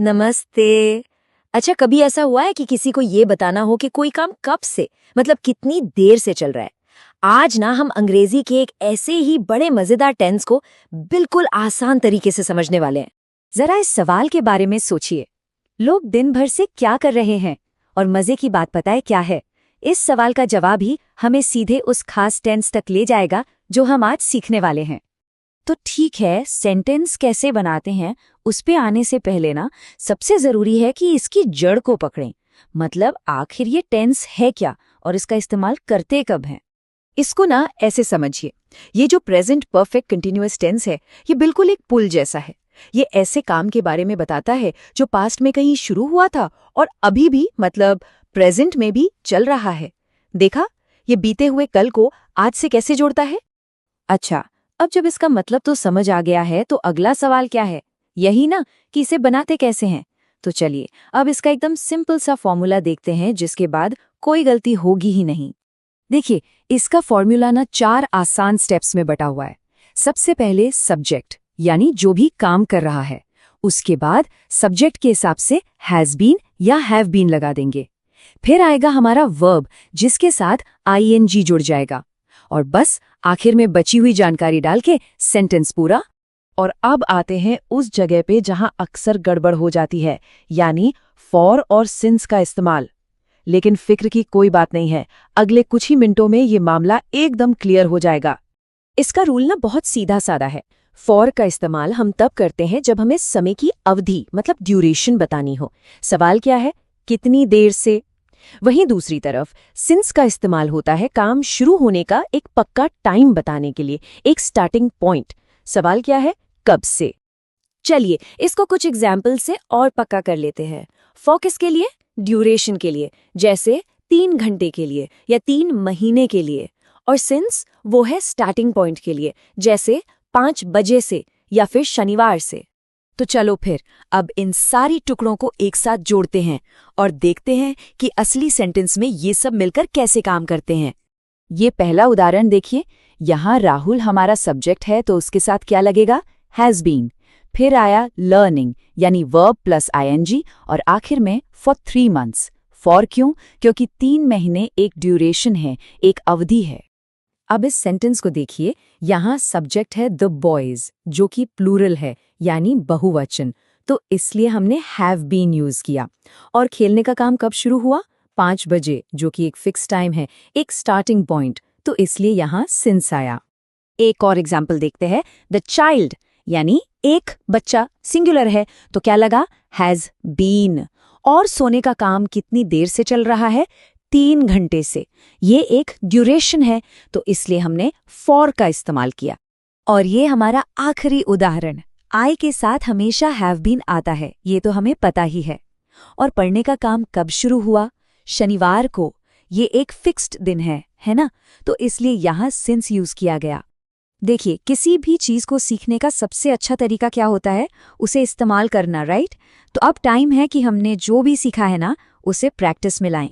नमस्ते। अच्छा, कभी ऐसा हुआ है कि किसी को ये बताना हो कि कोई काम कब से, मतलब कितनी देर से चल रहा है? आज ना हम अंग्रेजी के एक ऐसे ही बड़े मजेदार टेंस को बिल्कुल आसान तरीके से समझने वाले हैं। जरा इस सवाल के बारे में सोचिए। लोग दिन भर से क्या कर रहे हैं? और मजे की बात पता है क्या है? इस सवाल का जवाब ही हमें सीधे उस खास टेंस तक ले जाएगा जो हम आज सीखने वाले हैं। तो ठीक है, सेंटेंस कैसे बनाते हैं उस पे आने से पहले ना सबसे जरूरी है कि इसकी जड़ को पकड़ें। मतलब आखिर ये टेंस है क्या और इसका इस्तेमाल करते कब हैं। इसको ना ऐसे समझिए, ये जो प्रेजेंट परफेक्ट कंटिन्यूअस टेंस है, ये बिल्कुल एक पुल जैसा है। ये ऐसे काम के बारे में बताता है जो पास्ट में कहीं शुरू हुआ था और अभी भी, मतलब प्रेजेंट में भी चल रहा है। देखा, ये बीते हुए कल को आज से कैसे जोड़ता है। अच्छा, अब जब इसका मतलब तो समझ आ गया है तो अगला सवाल क्या है? यही ना कि इसे बनाते कैसे हैं। तो चलिए अब इसका एकदम सिंपल सा फॉर्मूला देखते हैं जिसके बाद कोई गलती होगी ही नहीं। देखिए, इसका फॉर्मूला ना 4 आसान स्टेप्स में बटा हुआ है। सबसे पहले सब्जेक्ट, यानी जो भी काम कर रहा है। उसके बाद सब्जेक्ट के हिसाब से हैज बीन या हैव बीन लगा देंगे। फिर आएगा हमारा वर्ब जिसके साथ आईएनजी जुड़ जाएगा। और बस आखिर में बची हुई जानकारी डाल के सेंटेंस पूरा। और अब आते हैं उस जगह पे जहां अक्सर गड़बड़ हो जाती है, यानी फॉर और सिंस का इस्तेमाल। लेकिन फिक्र की कोई बात नहीं है, अगले कुछ ही मिनटों में ये मामला एकदम क्लियर हो जाएगा। इसका रूल ना बहुत सीधा साधा है। फॉर का इस्तेमाल हम तब करते हैं जब हमें समय की अवधि मतलब ड्यूरेशन बतानी हो। सवाल क्या है? कितनी देर से। वहीं दूसरी तरफ सिंस का इस्तेमाल होता है काम शुरू होने का एक पक्का टाइम बताने के लिए, एक स्टार्टिंग पॉइंट। सवाल क्या है? कब से। चलिए इसको कुछ एग्जाम्पल से और पक्का कर लेते हैं। फॉर किसके लिए? ड्यूरेशन के लिए, जैसे 3 घंटे के लिए या 3 महीने के लिए। और सिंस वो है स्टार्टिंग पॉइंट के लिए, जैसे 5 बजे से या फिर शनिवार से। तो चलो फिर अब इन सारी टुकड़ों को एक साथ जोड़ते हैं और देखते हैं कि असली सेंटेंस में ये सब मिलकर कैसे काम करते हैं। ये पहला उदाहरण देखिए। यहाँ राहुल हमारा सब्जेक्ट है तो उसके साथ क्या लगेगा? Has been. फिर आया लर्निंग यानी वर्ब प्लस आईएनजी और आखिर में फॉर 3 मंथ्स। फॉर क्यों? क्योंकि 3 महीने एक ड्यूरेशन है, एक अवधि है। अब इस सेंटेंस को देखिए, यहाँ सब्जेक्ट है द बॉयज जो कि प्लूरल है यानी बहुवचन, तो इसलिए हमने हैव बीन यूज किया। और खेलने का काम कब शुरू हुआ? 5 बजे, जो कि एक फिक्स टाइम है, एक स्टार्टिंग पॉइंट, तो इसलिए यहाँ सिंस आया। एक और एग्जाम्पल देखते हैं। द चाइल्ड यानी एक बच्चा सिंगुलर है, तो क्या लगा? Has been. और सोने का काम कितनी देर से चल रहा है? 3 घंटे से। ये एक ड्यूरेशन है, तो इसलिए हमने फॉर का इस्तेमाल किया। और ये हमारा आखिरी उदाहरण। आई के साथ हमेशा हैव बीन आता है, ये तो हमें पता ही है। और पढ़ने का काम कब शुरू हुआ? शनिवार को। ये एक फिक्स्ड दिन है ना? तो इसलिए यहाँ सिंस यूज किया गया। देखिए, किसी भी चीज को सीखने का सबसे अच्छा तरीका क्या होता है? उसे इस्तेमाल करना, राइट? तो अब टाइम है कि हमने जो भी सीखा है ना, उसे प्रैक्टिस में लाएं।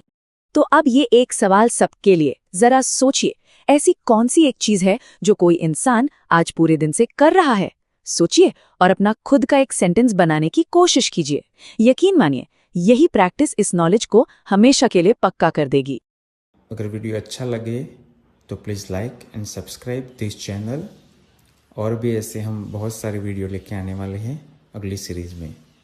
तो अब ये एक सवाल सबके लिए, जरा सोचिए, ऐसी कौन सी एक चीज है जो कोई इंसान आज पूरे दिन से कर रहा है? सोचिए और अपना खुद का एक सेंटेंस बनाने की कोशिश कीजिए। यकीन मानिए, यही प्रैक्टिस इस नॉलेज को हमेशा के लिए पक्का कर देगी। अगर वीडियो अच्छा लगे तो please like and subscribe this channel. और भी ऐसे हम बहुत सारे वीडियो लेके आने वाले हैं अगली सीरीज़ में।